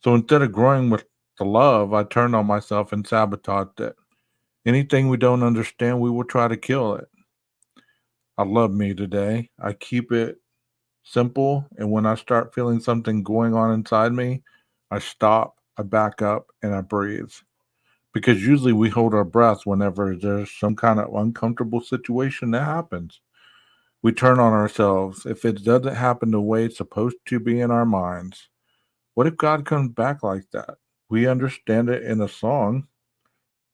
So instead of growing with the love, I turned on myself and sabotaged it. Anything we don't understand, we will try to kill it. I love me today. I keep it simple. And when I start feeling something going on inside me, I stop, I back up, and I breathe. Because usually we hold our breath whenever there's some kind of uncomfortable situation that happens. We turn on ourselves. If it doesn't happen the way it's supposed to be in our minds, what if God comes back like that? We understand it in a song,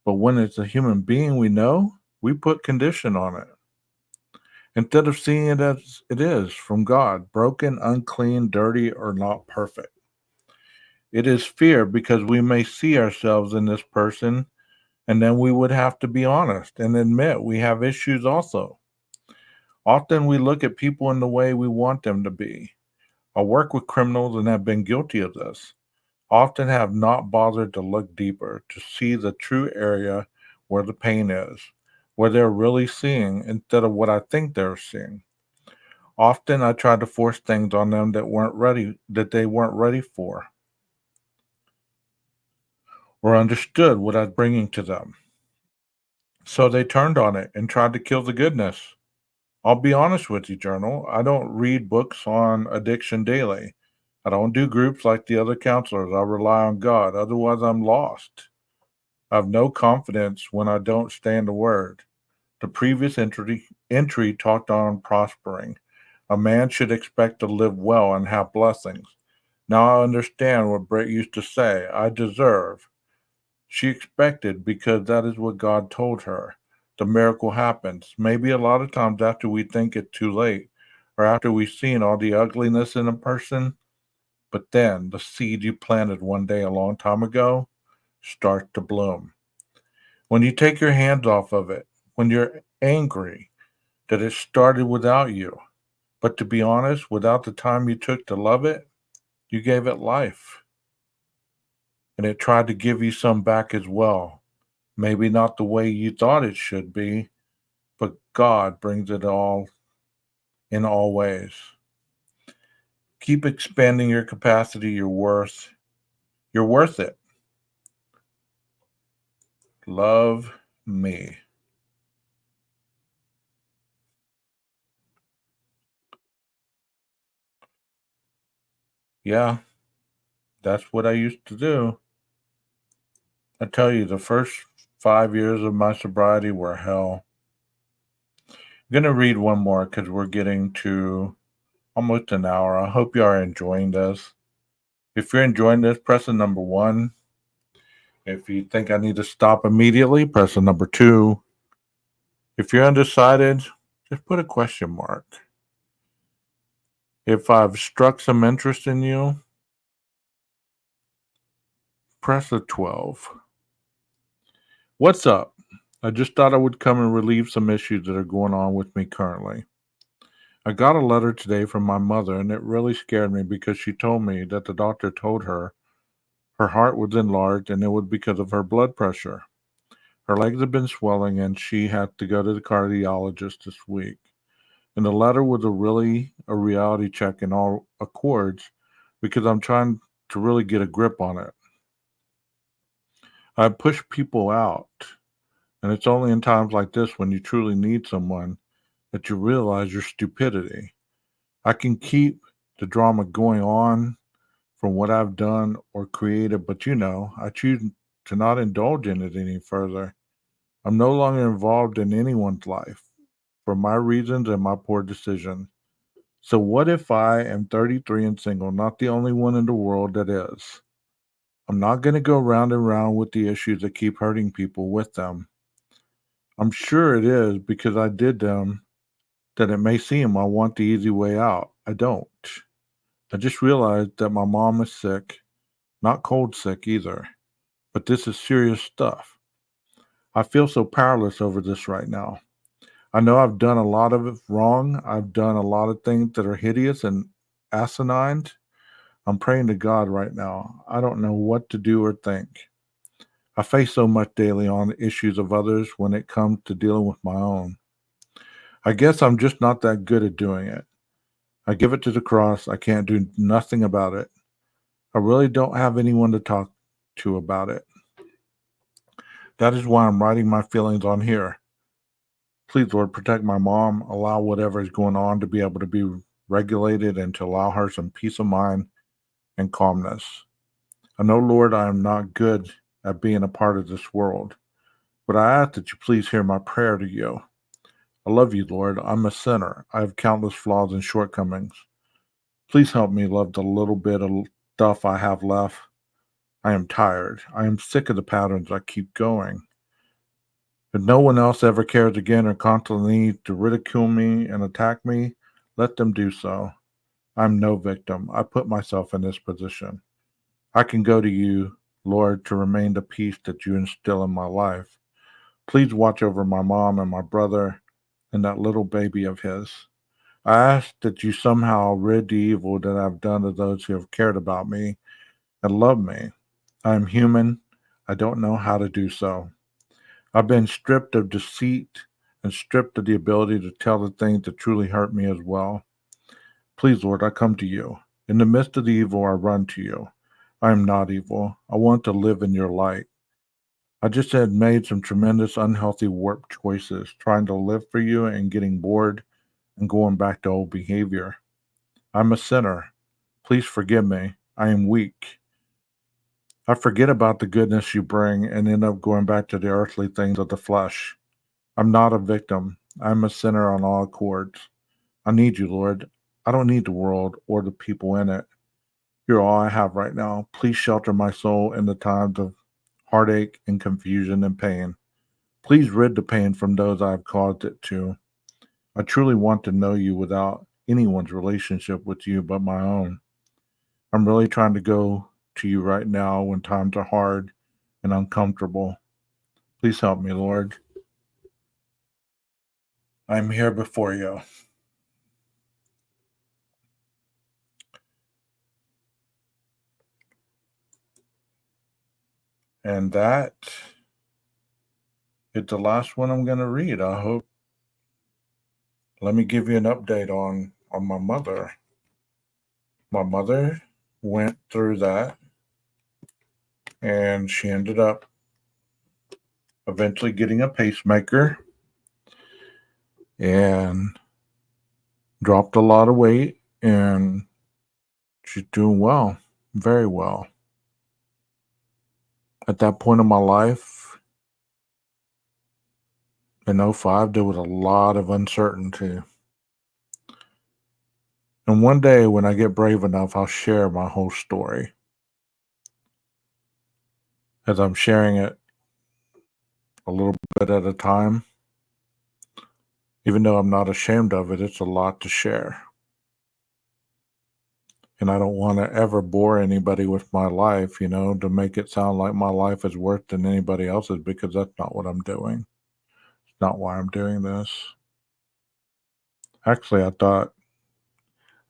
but when it's a human being we know, we put condition on it. Instead of seeing it as it is from God, broken, unclean, dirty, or not perfect. It is fear because we may see ourselves in this person, and then we would have to be honest and admit we have issues also. Often we look at people in the way we want them to be. I work with criminals and have been guilty of this. Often have not bothered to look deeper to see the true area where the pain is, where they're really seeing instead of what I think they're seeing. Often I tried to force things on them that they weren't ready for or understood what I was bringing to them. So they turned on it and tried to kill the goodness. I'll be honest with you, Journal. I don't read books on addiction daily. I don't do groups like the other counselors. I rely on God. Otherwise, I'm lost. I have no confidence when I don't stay in the Word. The previous entry talked on prospering. A man should expect to live well and have blessings. Now I understand what Brett used to say, I deserve. She expected because that is what God told her. the miracle happens. Maybe a lot of times after we think it's too late or after we've seen all the ugliness in a person, but then the seed you planted one day a long time ago starts to bloom. When you take your hands off of it, when you're angry that it started without you, but to be honest, without the time you took to love it, you gave it life and it tried to give you some back as well. Maybe not the way you thought it should be, but God brings it all in all ways. Keep expanding your capacity, your worth. You're worth it. Love me. Yeah, that's what I used to do. I tell you, the first 5 years of my sobriety were hell. I'm going to read one more because we're getting to almost an hour. I hope you are enjoying this. If you're enjoying this, press the number one. If you think I need to stop immediately, press the number two. If you're undecided, just put a question mark. If I've struck some interest in you, press a 12. What's up? I just thought I would come and relieve some issues that are going on with me currently. I got a letter today from my mother, and it really scared me because she told me that the doctor told her her heart was enlarged and it was because of her blood pressure. Her legs have been swelling, and she had to go to the cardiologist this week. And the letter was a reality check in all accords because I'm trying to really get a grip on it. I push people out, and it's only in times like this when you truly need someone that you realize your stupidity. I can keep the drama going on from what I've done or created, but I choose to not indulge in it any further. I'm no longer involved in anyone's life for my reasons and my poor decisions. So, what if I am 33 and single, not the only one in the world that is? I'm not going to go round and round with the issues that keep hurting people with them. I'm sure it is because I did them that it may seem I want the easy way out. I don't. I just realized that my mom is sick, not cold sick either, but this is serious stuff. I feel so powerless over this right now. I know I've done a lot of it wrong. I've done a lot of things that are hideous and asinine. I'm praying to God right now. I don't know what to do or think. I face so much daily on the issues of others when it comes to dealing with my own. I guess I'm just not that good at doing it. I give it to the cross. I can't do nothing about it. I really don't have anyone to talk to about it. That is why I'm writing my feelings on here. Please, Lord, protect my mom. Allow whatever is going on to be able to be regulated and to allow her some peace of mind and calmness. I know, Lord, I am not good at being a part of this world, but I ask that you please hear my prayer to you. I love you, Lord. I'm a sinner. I have countless flaws and shortcomings. Please help me love the little bit of stuff I have left. I am tired. I am sick of the patterns I keep going. If no one else ever cares again or constantly needs to ridicule me and attack me, let them do so. I'm no victim. I put myself in this position. I can go to you, Lord, to remain the peace that you instill in my life. Please watch over my mom and my brother and that little baby of his. I ask that you somehow rid the evil that I've done to those who have cared about me and loved me. I am human. I don't know how to do so. I've been stripped of deceit and stripped of the ability to tell the things that truly hurt me as well. Please, Lord, I come to you. In the midst of the evil, I run to you. I am not evil. I want to live in your light. I just had made some tremendous unhealthy warped choices, trying to live for you and getting bored and going back to old behavior. I'm a sinner. Please forgive me. I am weak. I forget about the goodness you bring and end up going back to the earthly things of the flesh. I'm not a victim. I'm a sinner on all accords. I need you, Lord. I don't need the world or the people in it. You're all I have right now. Please shelter my soul in the times of heartache and confusion and pain. Please rid the pain from those I've caused it to. I truly want to know you without anyone's relationship with you but my own. I'm really trying to go to you right now when times are hard and uncomfortable. Please help me, Lord. I'm here before you. And that is the last one I'm going to read. I hope. Let me give you an update on my mother. My mother went through that, and she ended up eventually getting a pacemaker and dropped a lot of weight, and she's doing well, very well. At that point in my life, in '05, there was a lot of uncertainty. And one day when I get brave enough, I'll share my whole story. As I'm sharing it a little bit at a time, even though I'm not ashamed of it, it's a lot to share. And I don't want to ever bore anybody with my life, to make it sound like my life is worse than anybody else's, because that's not what I'm doing. It's not why I'm doing this. Actually, I thought,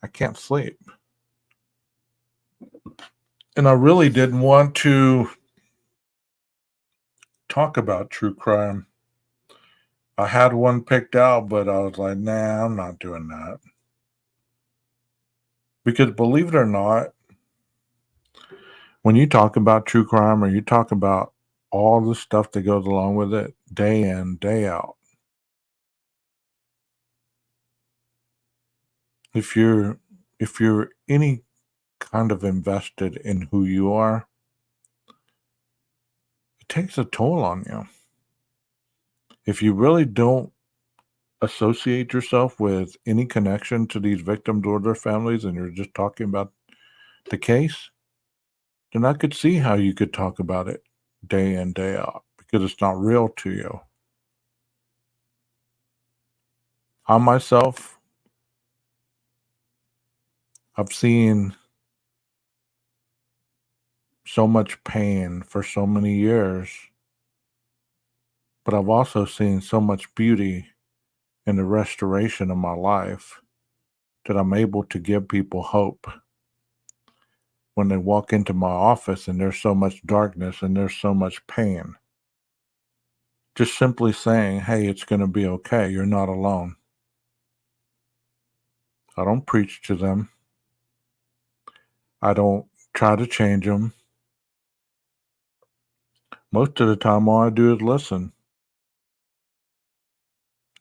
I can't sleep. And I really didn't want to talk about true crime. I had one picked out, but I was like, nah, I'm not doing that. Because believe it or not, when you talk about true crime or you talk about all the stuff that goes along with it, day in, day out, if you're any kind of invested in who you are, it takes a toll on you. If you really don't associate yourself with any connection to these victims or their families and you're just talking about the case, then I could see how you could talk about it day in, day out, because it's not real to you. I myself, I've seen so much pain for so many years, but I've also seen so much beauty in the restoration of my life that I'm able to give people hope when they walk into my office and there's so much darkness and there's so much pain. Just simply saying, hey, it's going to be okay. You're not alone. I don't preach to them. I don't try to change them. Most of the time, all I do is listen.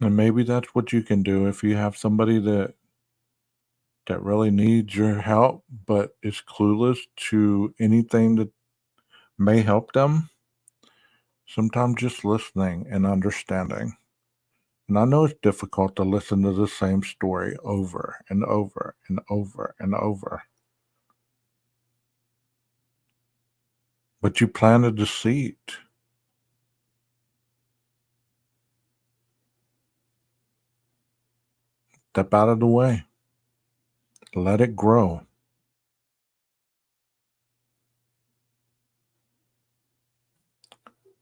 And maybe that's what you can do if you have somebody that really needs your help but is clueless to anything that may help them. Sometimes just listening and understanding. And I know it's difficult to listen to the same story over and over and over and over. But you planted the seed. Step out of the way. Let it grow.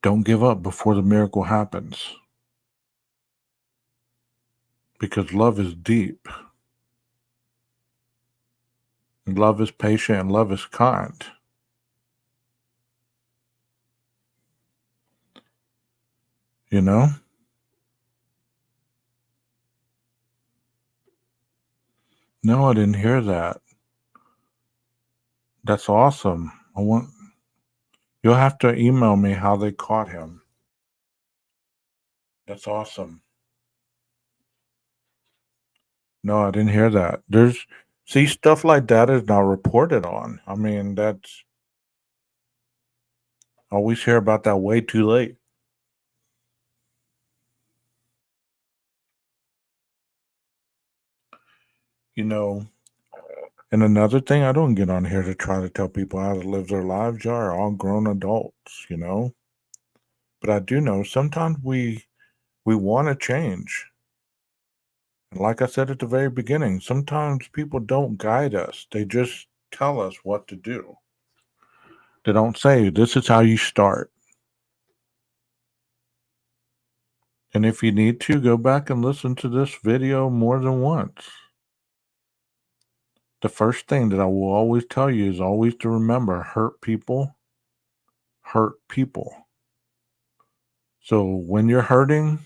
Don't give up before the miracle happens. Because love is deep. And love is patient and love is kind. You know? No, I didn't hear that. That's awesome. You'll have to email me how they caught him. That's awesome. No, I didn't hear that. See, stuff like that is not reported on. I mean, that's I always hear about that way too late. You know, and another thing, I don't get on here to try to tell people how to live their lives. Y'all are all grown adults, But I do know sometimes we want to change. And like I said at the very beginning, sometimes people don't guide us. They just tell us what to do. They don't say, this is how you start. And if you need to, go back and listen to this video more than once. The first thing that I will always tell you is always to remember hurt people hurt people. So when you're hurting,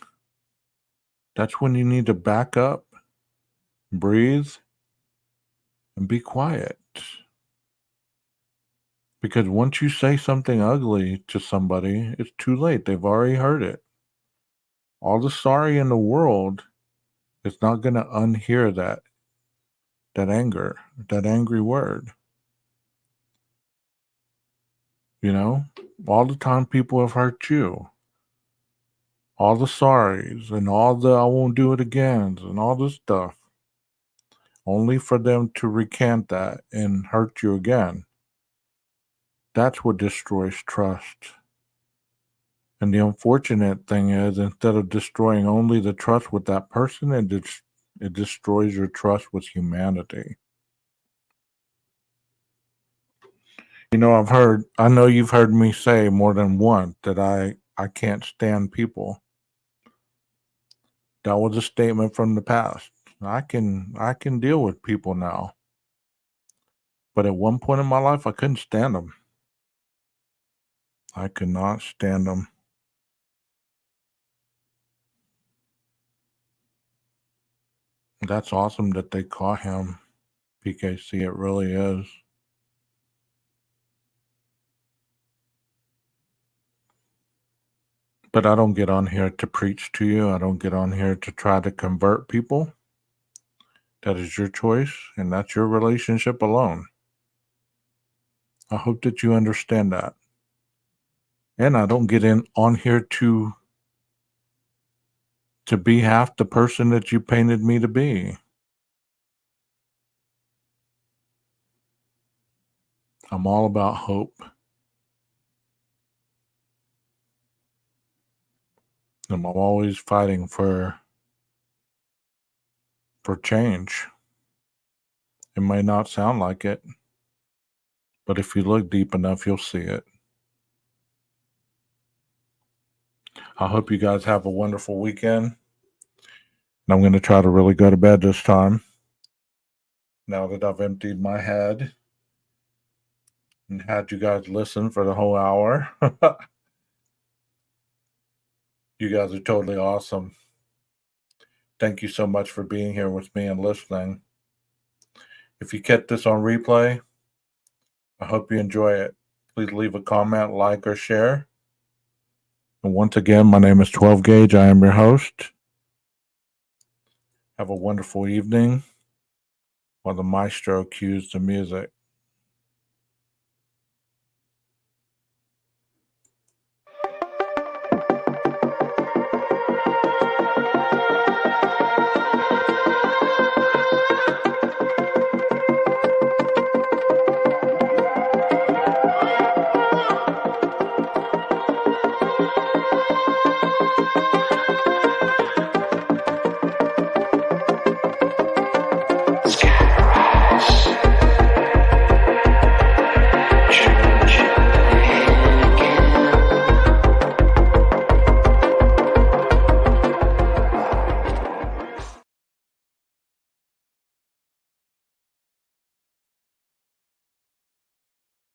that's when you need to back up, breathe, and be quiet. Because once you say something ugly to somebody, it's too late. They've already heard it. All the sorry in the world is not going to unhear that anger, that angry word. You know, all the time people have hurt you, all the sorries and all the I won't do it again and all this stuff, only for them to recant that and hurt you again. That's what destroys trust. And the unfortunate thing is, instead of destroying only the trust with that person, it destroys your trust with humanity. You know, I know you've heard me say more than once that I can't stand people. That was a statement from the past. I can deal with people now. But at one point in my life, I couldn't stand them. I could not stand them. That's awesome that they caught him, PKC. It really is. But I don't get on here to preach to you. I don't get on here to try to convert people. That is your choice, and that's your relationship alone. I hope that you understand that. And I don't get on here to be half the person that you painted me to be. I'm all about hope. I'm always fighting for change. It may not sound like it, but if you look deep enough, you'll see it. I hope you guys have a wonderful weekend. And I'm going to try to really go to bed this time, now that I've emptied my head and had you guys listen for the whole hour. You guys are totally awesome. Thank you so much for being here with me and listening. If you get this on replay, I hope you enjoy it. Please leave a comment, like, or share. And once again, my name is 12 Gauge. I am your host. Have a wonderful evening while the maestro cues the music.